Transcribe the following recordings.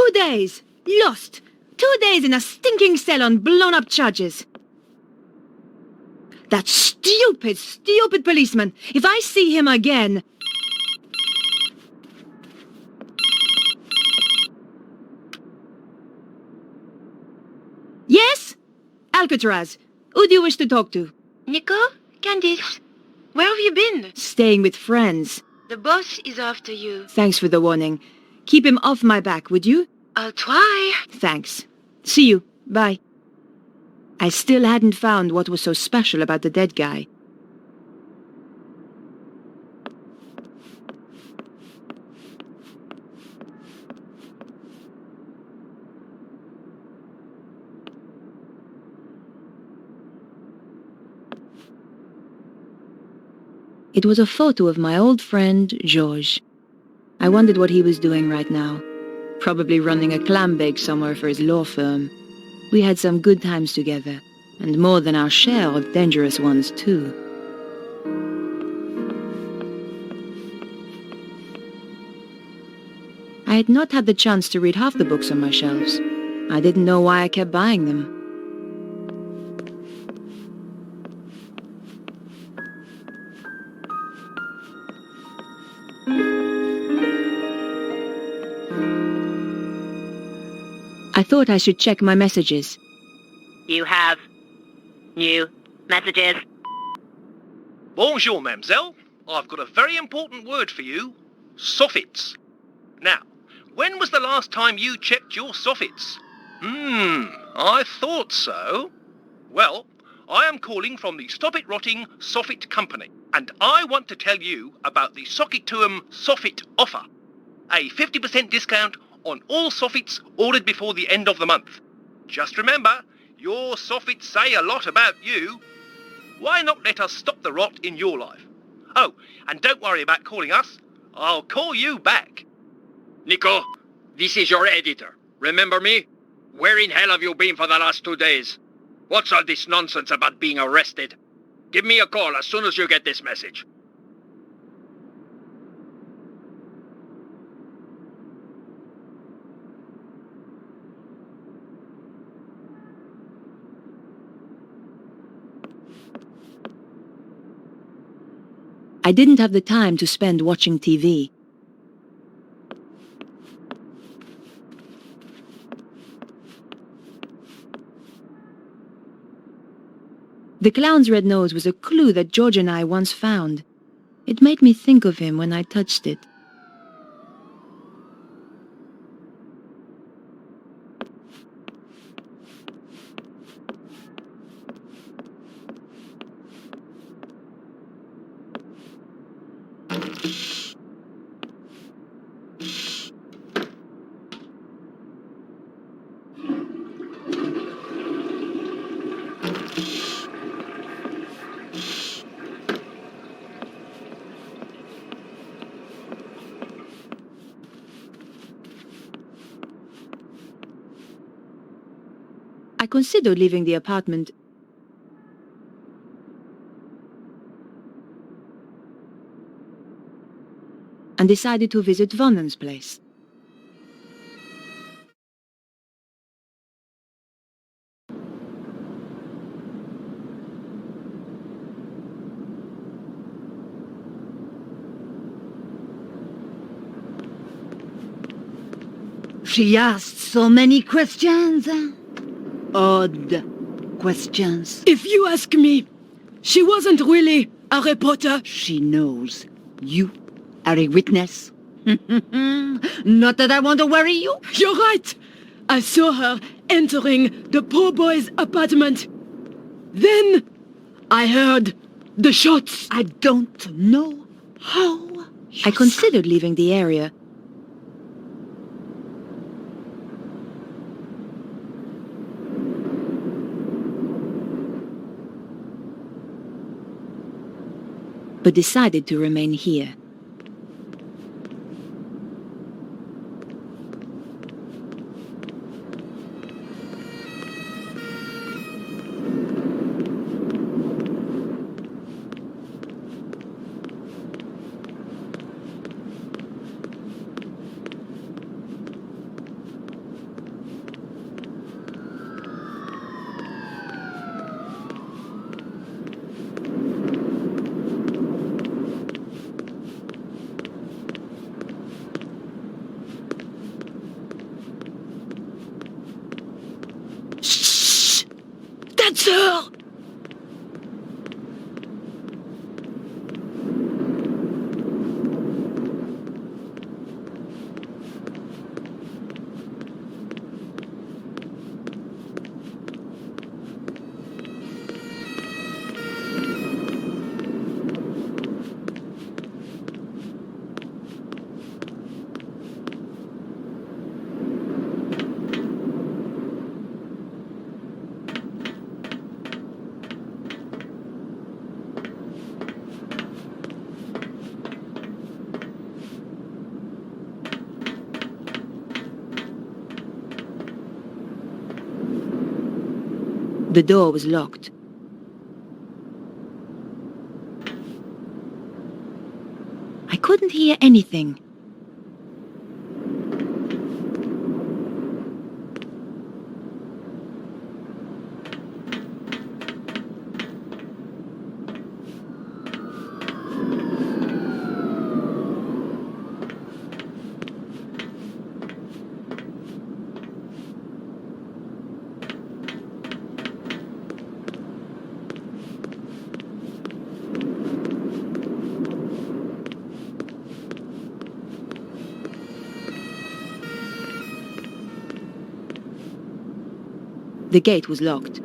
2 days! Lost! 2 days in a stinking cell on blown-up charges. That stupid, stupid policeman! If I see him again... Yes? Alcatraz. Who do you wish to talk to? Nico? Candice? Where have you been? Staying with friends. The boss is after you. Thanks for the warning. Keep him off my back, would you? I'll try. Thanks. See you. Bye. I still hadn't found what was so special about the dead guy. It was a photo of my old friend, Georges. I wondered what he was doing right now. Probably running a clam bake somewhere for his law firm. We had some good times together, and more than our share of dangerous ones, too. I had not had the chance to read half the books on my shelves. I didn't know why I kept buying them. I thought I should check my messages. You have new messages. Bonjour, mademoiselle. I've got a very important word for you. Soffits. Now, when was the last time you checked your soffits? I thought so. Well, I am calling from the Stop It Rotting Soffit Company, and I want to tell you about the Sockituum Soffit offer. A 50% discount on all soffits ordered before the end of the month. Just remember, your soffits say a lot about you. Why not let us stop the rot in your life? Oh, and don't worry about calling us. I'll call you back. Nico, this is your editor. Remember me? Where in hell have you been for the last 2 days? What's all this nonsense about being arrested? Give me a call as soon as you get this message. I didn't have the time to spend watching TV. The clown's red nose was a clue that George and I once found. It made me think of him when I touched it. I considered leaving the apartment, and decided to visit Vonnen's place. She asked so many questions. Odd questions. If you ask me, she wasn't really a reporter. She knows you are a witness. Not that I want to worry you. You're right. I saw her entering the poor boy's apartment. Then I heard the shots. I don't know how. I considered leaving the area. But decided to remain here. Sir! The door was locked. I couldn't hear anything. The gate was locked.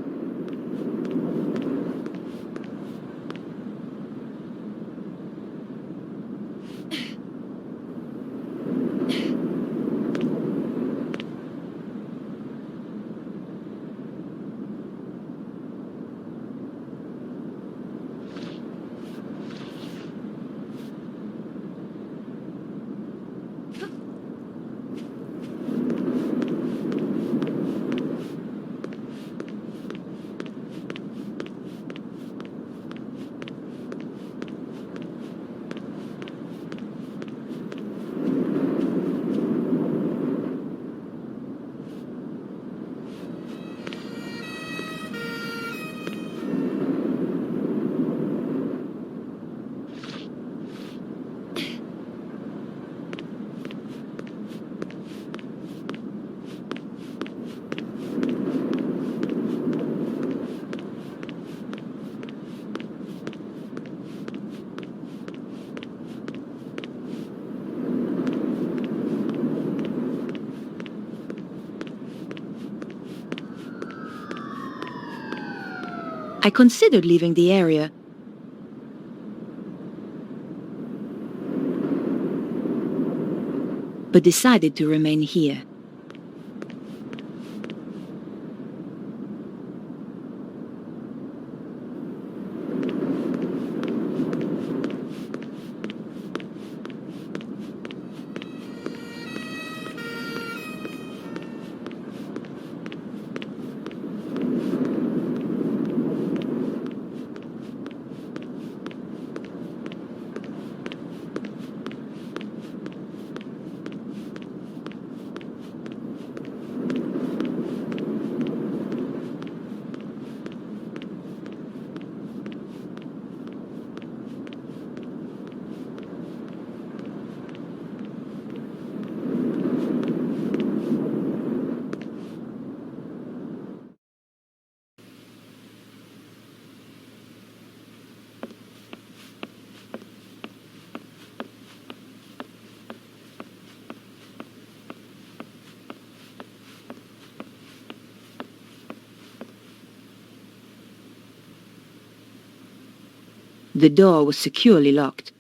I considered leaving the area, but decided to remain here. The door was securely locked.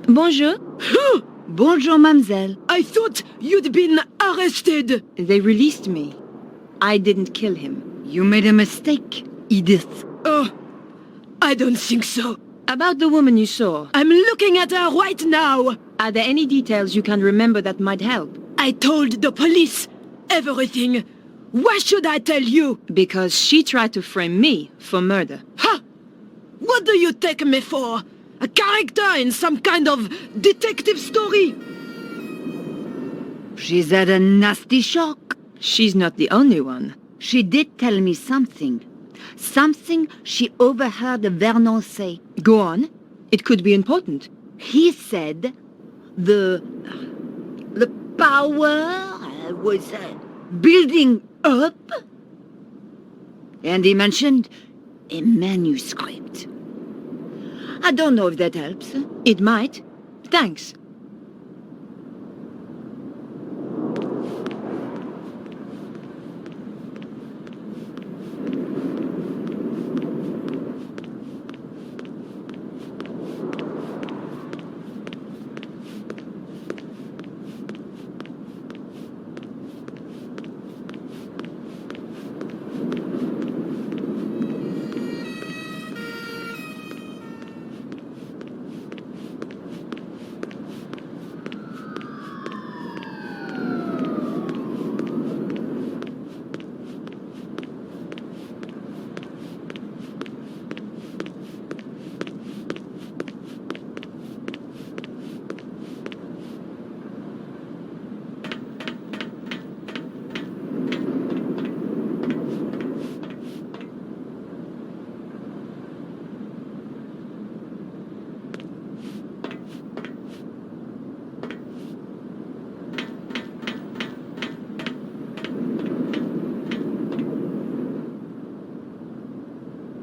Bonjour. Bonjour, mademoiselle. I thought you'd been arrested. They released me. I didn't kill him. You made a mistake, Edith. Oh, I don't think so. About the woman you saw. I'm looking at her right now. Are there any details you can remember that might help? I told the police everything. Why should I tell you? Because she tried to frame me for murder. Ha! What do you take me for? A character in some kind of detective story? She's had a nasty shock. She's not the only one. She did tell me something. Something she overheard Vernon say. Go on. It could be important. He said the power was building up. And he mentioned a manuscript. I don't know if that helps. It might. Thanks.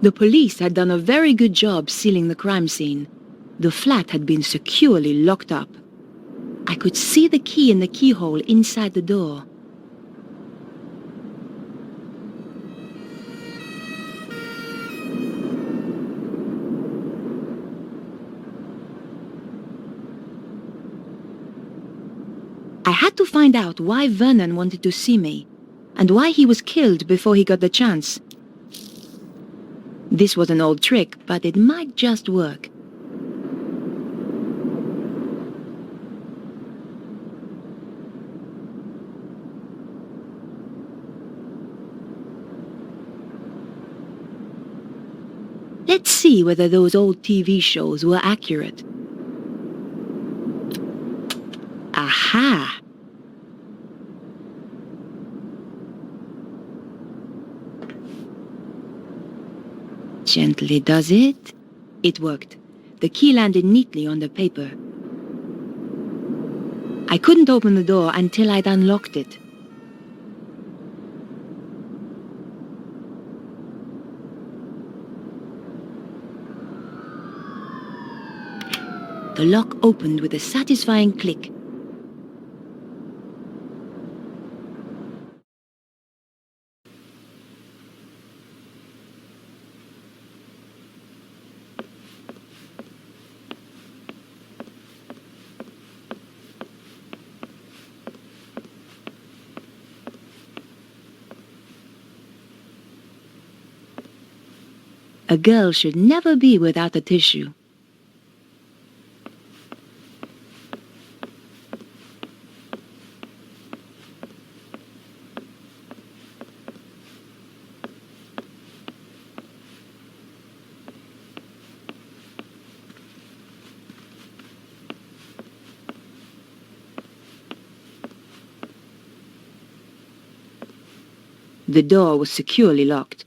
The police had done a very good job sealing the crime scene. The flat had been securely locked up. I could see the key in the keyhole inside the door. I had to find out why Vernon wanted to see me, and why he was killed before he got the chance. This was an old trick, but it might just work. Let's see whether those old TV shows were accurate. Aha! Gently does it. It worked. The key landed neatly on the paper. I couldn't open the door until I'd unlocked it. The lock opened with a satisfying click. A girl should never be without a tissue. The door was securely locked.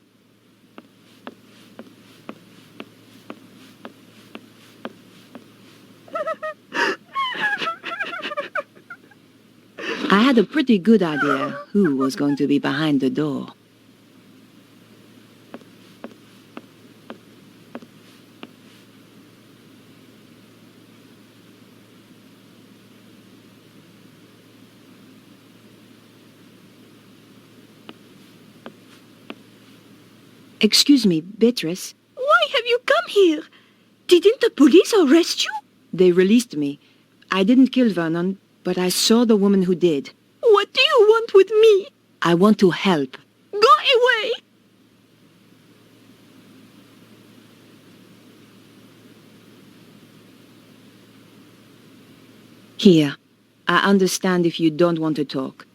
I had a pretty good idea who was going to be behind the door. Excuse me, Beatrice. Why have you come here? Didn't the police arrest you? They released me. I didn't kill Vernon, but I saw the woman who did. What do you want with me? I want to help. Go away! Here. I understand if you don't want to talk.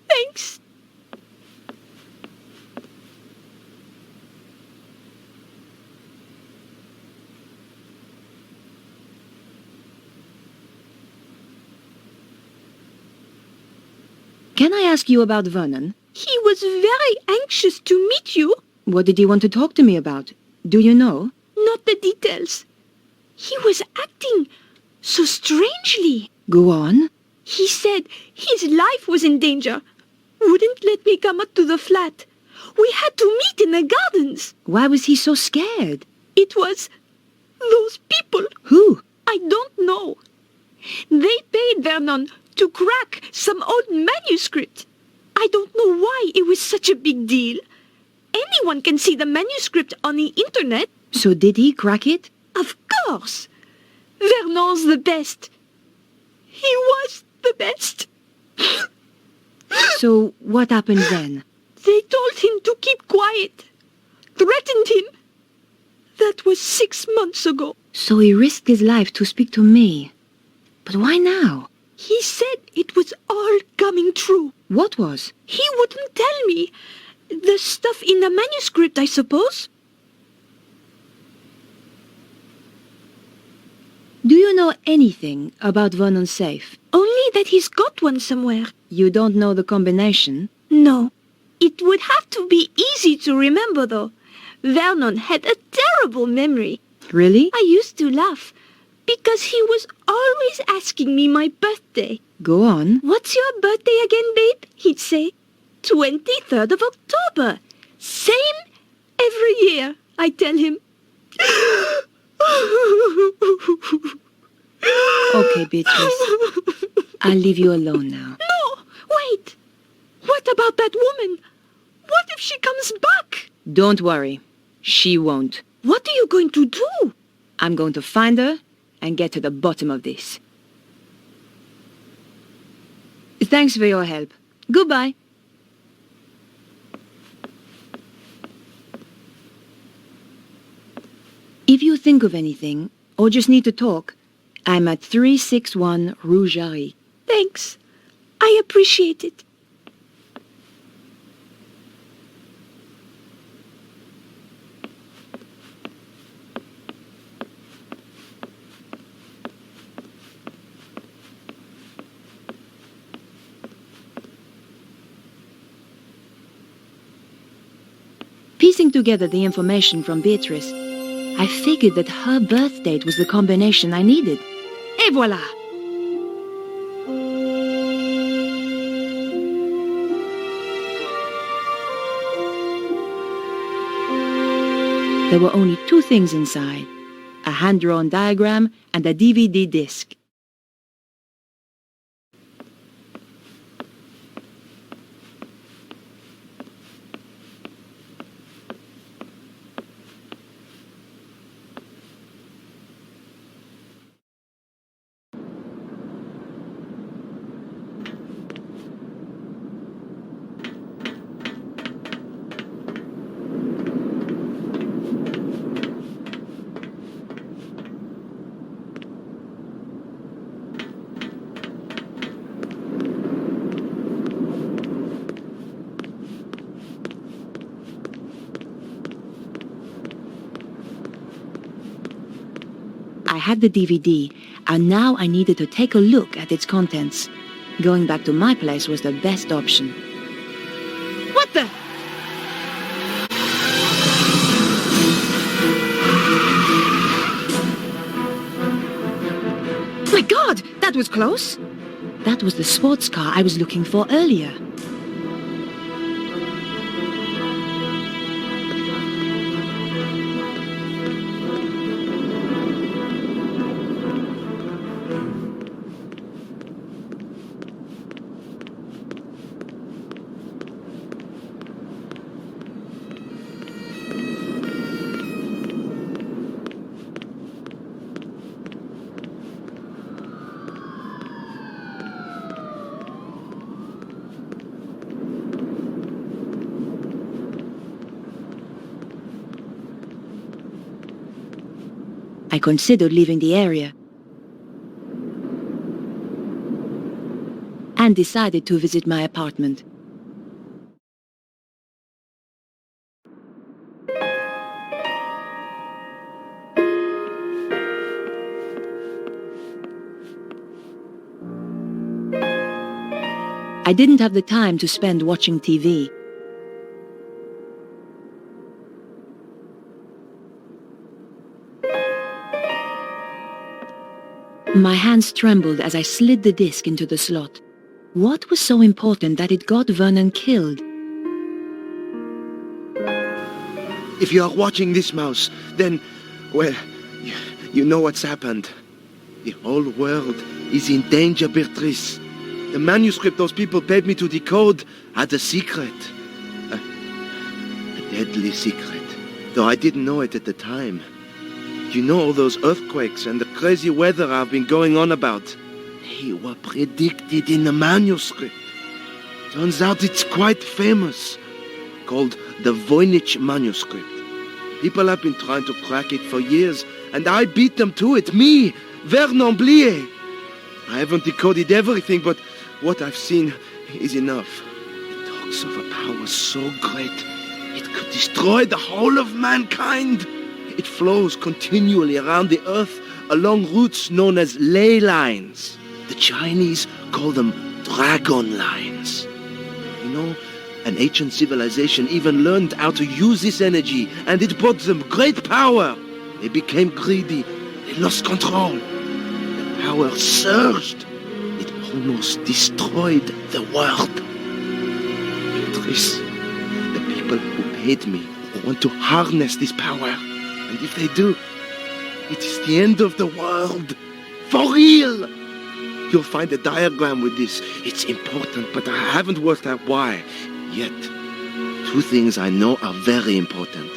Thanks. Can I ask you about Vernon? He was very anxious to meet you. What did he want to talk to me about? Do you know? Not the details. He was acting so strangely. Go on. He said his life was in danger. Wouldn't let me come up to the flat. We had to meet in the gardens. Why was he so scared? It was those people. Who? I don't know. They paid Vernon to crack some old manuscript. I don't know why it was such a big deal. Anyone can see the manuscript on the internet. So did he crack it? Of course. Vernon's the best. He was the best. So what happened then? They told him to keep quiet. Threatened him. That was 6 months ago. So he risked his life to speak to me. But why now? He said it was all coming true. What was? He wouldn't tell me. The stuff in the manuscript, I suppose. Do you know anything about Vernon's safe? Only that he's got one somewhere. You don't know the combination? No. It would have to be easy to remember, though. Vernon had a terrible memory. Really? I used to laugh, because he was always asking me my birthday. Go on. What's your birthday again, babe? He'd say. 23rd of October. Same every year, I tell him. Okay, Beatrice. I'll leave you alone now. No, wait. What about that woman? What if she comes back? Don't worry. She won't. What are you going to do? I'm going to find her and get to the bottom of this. Thanks for your help. Goodbye. If you think of anything, or just need to talk, I'm at 361 Rue Jarry. Thanks. I appreciate it. Piecing together the information from Beatrice, I figured that her birth date was the combination I needed. Et voilà! There were only 2 things inside, a hand-drawn diagram and a DVD disc. I had the DVD, and now I needed to take a look at its contents. Going back to my place was the best option. What the? My God, that was close! That was the sports car I was looking for earlier. I considered leaving the area. and decided to visit my apartment. I didn't have the time to spend watching TV. My hands trembled as I slid the disc into the slot. What was so important that it got Vernon killed? If you are watching this, Mouse, then, well, you know what's happened. The whole world is in danger, Beatrice. The manuscript those people paid me to decode had a secret. A deadly secret. Though I didn't know it at the time. You know all those earthquakes and the crazy weather I've been going on about? They were predicted in the manuscript. Turns out it's quite famous. Called the Voynich manuscript. People have been trying to crack it for years, and I beat them to it. Me, Vernon Blier. I haven't decoded everything, but what I've seen is enough. It talks of a power so great, it could destroy the whole of mankind. It flows continually around the earth along routes known as ley lines. The Chinese call them dragon lines. You know, an ancient civilization even learned how to use this energy, and it brought them great power. They became greedy. They lost control. The power surged. It almost destroyed the world. Beatrice, the people who paid me want to harness this power. And if they do, it is the end of the world. For real! You'll find a diagram with this. It's important, but I haven't worked out why yet. Two things I know are very important.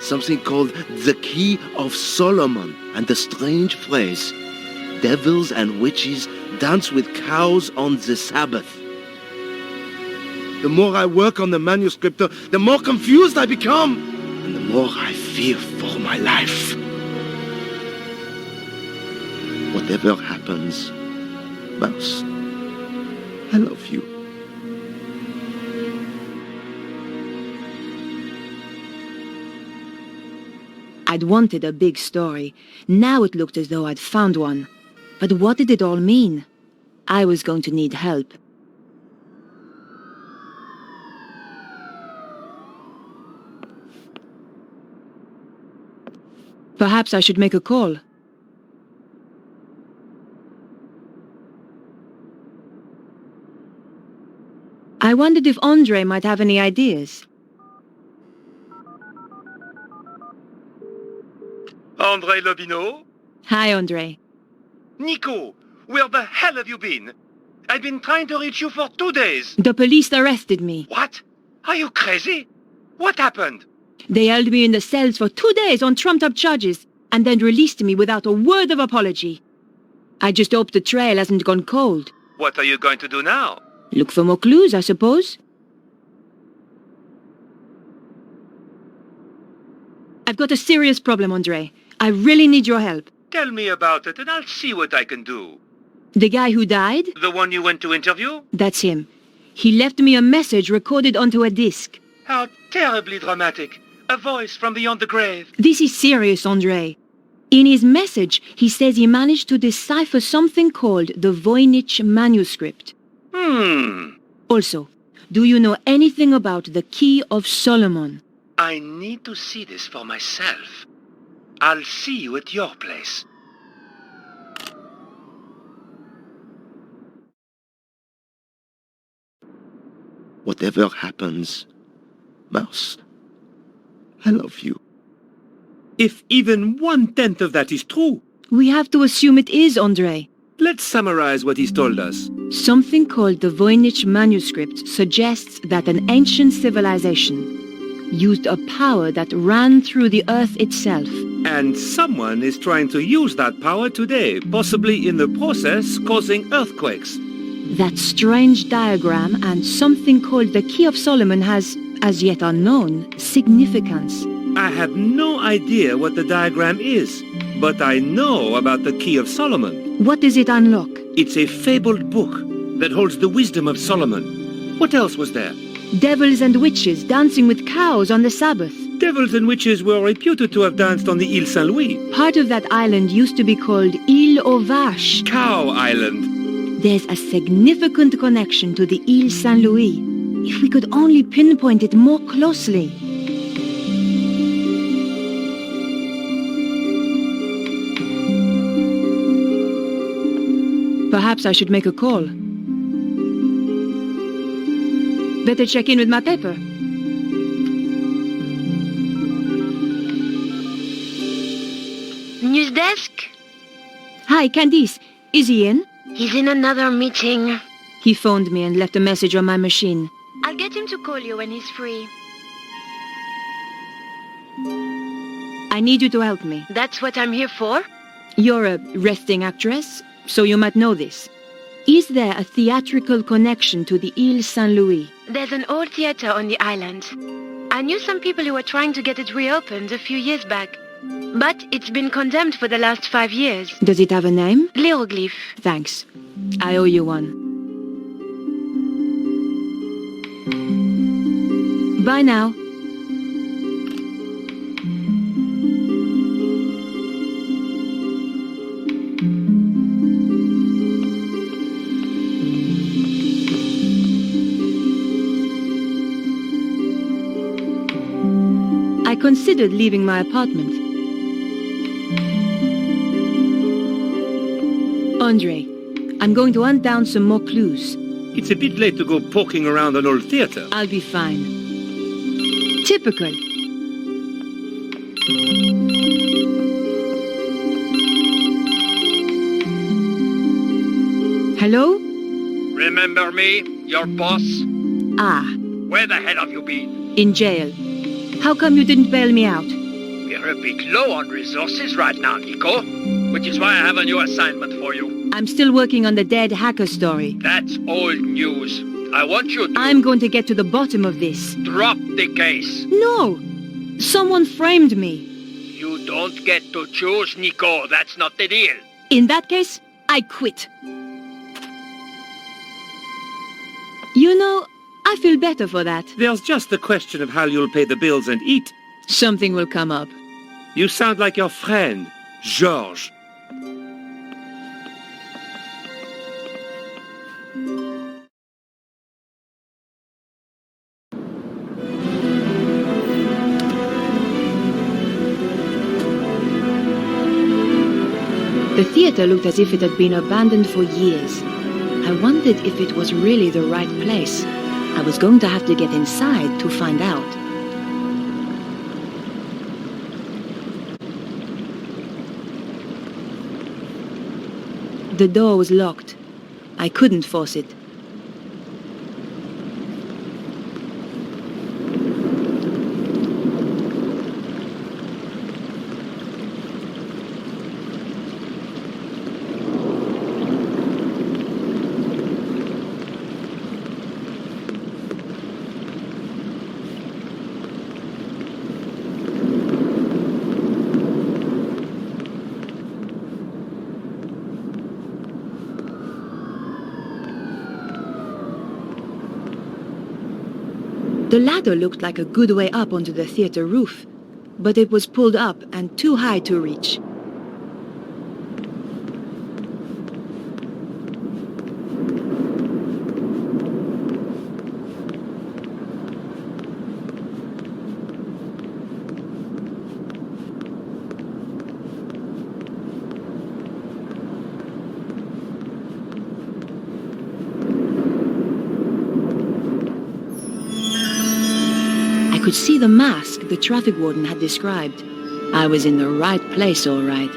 Something called the Key of Solomon, and the strange phrase, devils and witches dance with cows on the Sabbath. The more I work on the manuscript, the more confused I become, and the more I fear for my life. Whatever happens, Mouse, I love you. I'd wanted a big story. Now it looked as though I'd found one. But what did it all mean? I was going to need help. Perhaps I should make a call. I wondered if Andre might have any ideas. Andre Lobineau? Hi, Andre. Nico, where the hell have you been? I've been trying to reach you for 2 days. The police arrested me. What? Are you crazy? What happened? They held me in the cells for 2 days on trumped-up charges, and then released me without a word of apology. I just hope the trail hasn't gone cold. What are you going to do now? Look for more clues, I suppose. I've got a serious problem, Andre. I really need your help. Tell me about it and I'll see what I can do. The guy who died? The one you went to interview? That's him. He left me a message recorded onto a disc. How terribly dramatic. A voice from beyond the grave. This is serious, Andre. In his message, he says he managed to decipher something called the Voynich manuscript. Also, do you know anything about the Key of Solomon? I need to see this for myself. I'll see you at your place. Whatever happens, Mouse, I love you. If even 1/10 of that is true, We have to assume it is, Andre. let's summarize what he's told us. Something called the Voynich manuscript suggests that an ancient civilization used a power that ran through the earth itself. And someone is trying to use that power today, possibly in the process causing earthquakes. That strange diagram and something called the Key of Solomon has, as yet unknown, significance. I have no idea what the diagram is, but I know about the Key of Solomon. What does it unlock? It's a fabled book, that holds the wisdom of Solomon. What else was there? Devils and witches dancing with cows on the Sabbath. Devils and witches were reputed to have danced on the Ile Saint-Louis. Part of that island used to be called Ile aux Vaches. Cow Island. There's a significant connection to the Ile Saint-Louis. If we could only pinpoint it more closely. Perhaps I should make a call. Better check in with my paper. News desk? Hi, Candice. Is he in? He's in another meeting. He phoned me and left a message on my machine. I'll get him to call you when he's free. I need you to help me. That's what I'm here for. You're a resting actress, so you might know this. Is there a theatrical connection to the Ile Saint-Louis? There's an old theater on the island. I knew some people who were trying to get it reopened a few years back. But it's been condemned for the last 5 years. Does it have a name? L'Hieroglyph. Thanks. I owe you one. Bye now. I considered leaving my apartment. Andre, I'm going to hunt down some more clues. It's a bit late to go poking around an old theater. I'll be fine. Typical. Hello? Remember me, your boss? Ah, Where the hell have you been? in jail. How come you didn't bail me out? We're a bit low on resources right now, Nico. Which is why I have a new assignment for you. I'm still working on the dead hacker story. That's old news. I want you to I'm going to get to the bottom of this. drop the case. No! Someone framed me. You don't get to choose, Nico. That's not the deal. In that case, I quit. You know, I feel better for that. There's just the question of how you'll pay the bills and eat. Something will come up. You sound like your friend, Georges. The theater looked as if it had been abandoned for years. I wondered if it was really the right place. I was going to have to get inside to find out. The door was locked. I couldn't force it. The ladder looked like a good way up onto the theater roof, but it was pulled up and too high to reach. I could see the mask the traffic warden had described. I was in the right place, all right.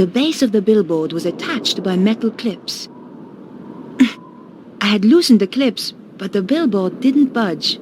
The base of the billboard was attached by metal clips. I had loosened the clips, but the billboard didn't budge.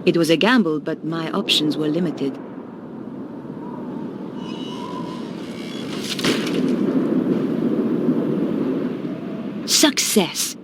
It was a gamble, but my options were limited. Success!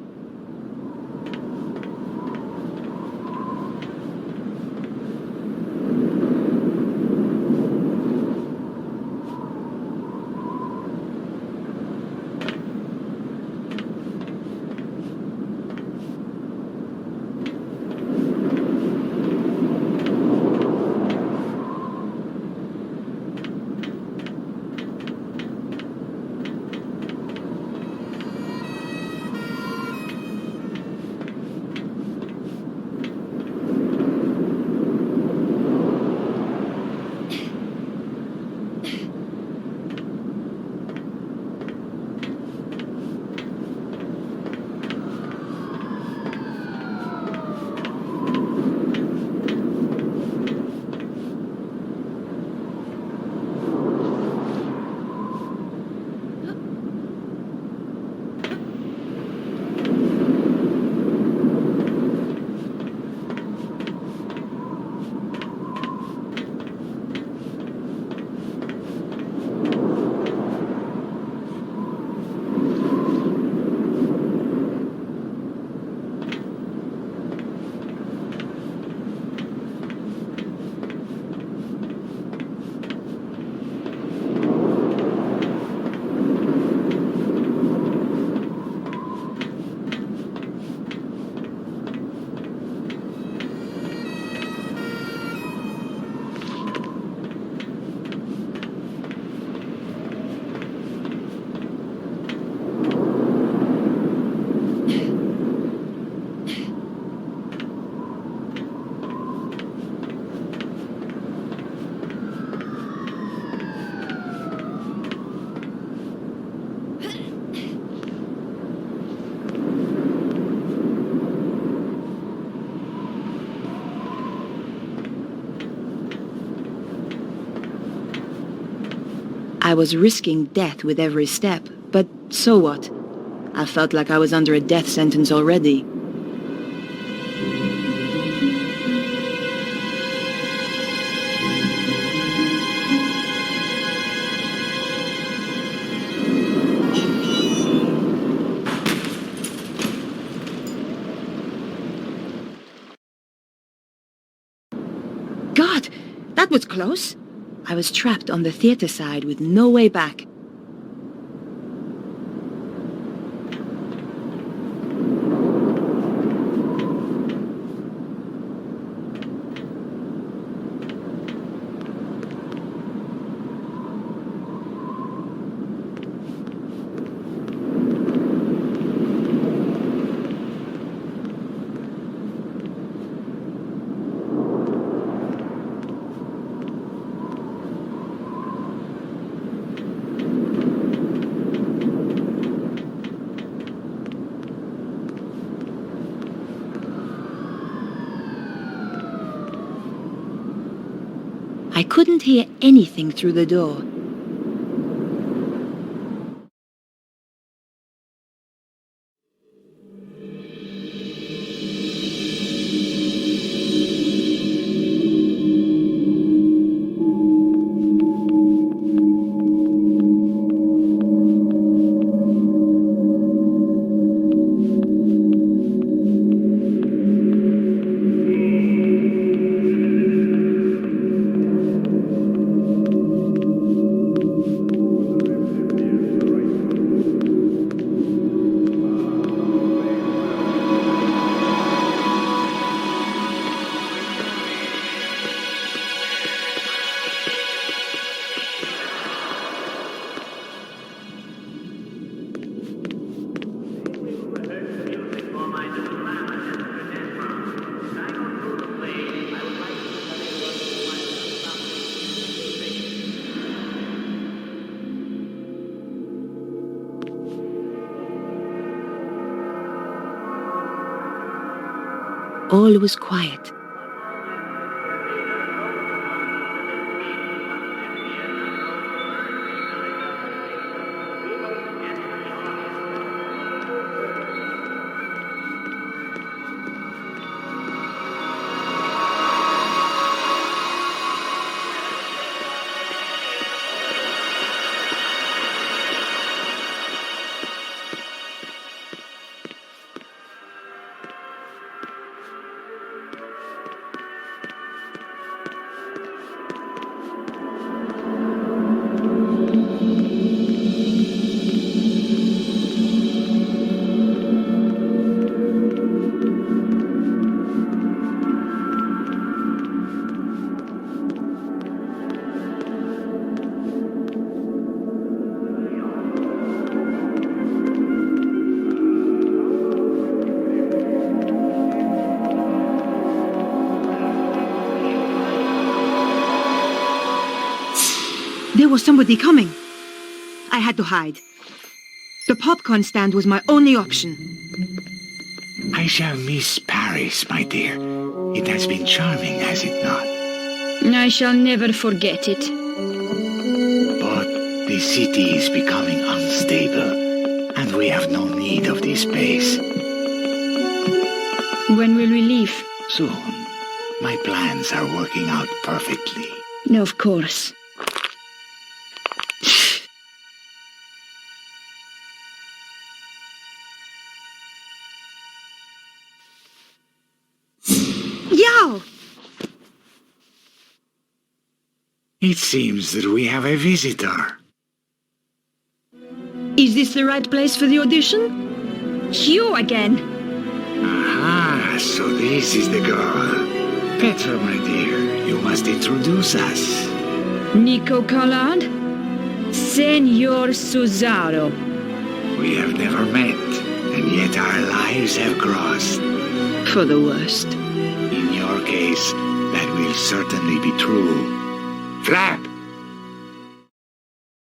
I was risking death with every step, but so what? I felt like I was under a death sentence already. God, that was close. I was trapped on the theater side with no way back. I couldn't hear anything through the door. All was quiet. There was somebody coming. I had to hide. The popcorn stand was my only option. I shall miss Paris, my dear. It has been charming, has it not? I shall never forget it. But the city is becoming unstable, and we have no need of this space. When will we leave? Soon. My plans are working out perfectly. Of course. Yow! It seems that we have a visitor. Is this the right place for the audition? You again. Aha, so this is the girl. Petra, my dear, you must introduce us. Nico Collard? Senor Susaro. We have never met, and yet our lives have crossed. For the worst. In your case, that will certainly be true. Flap!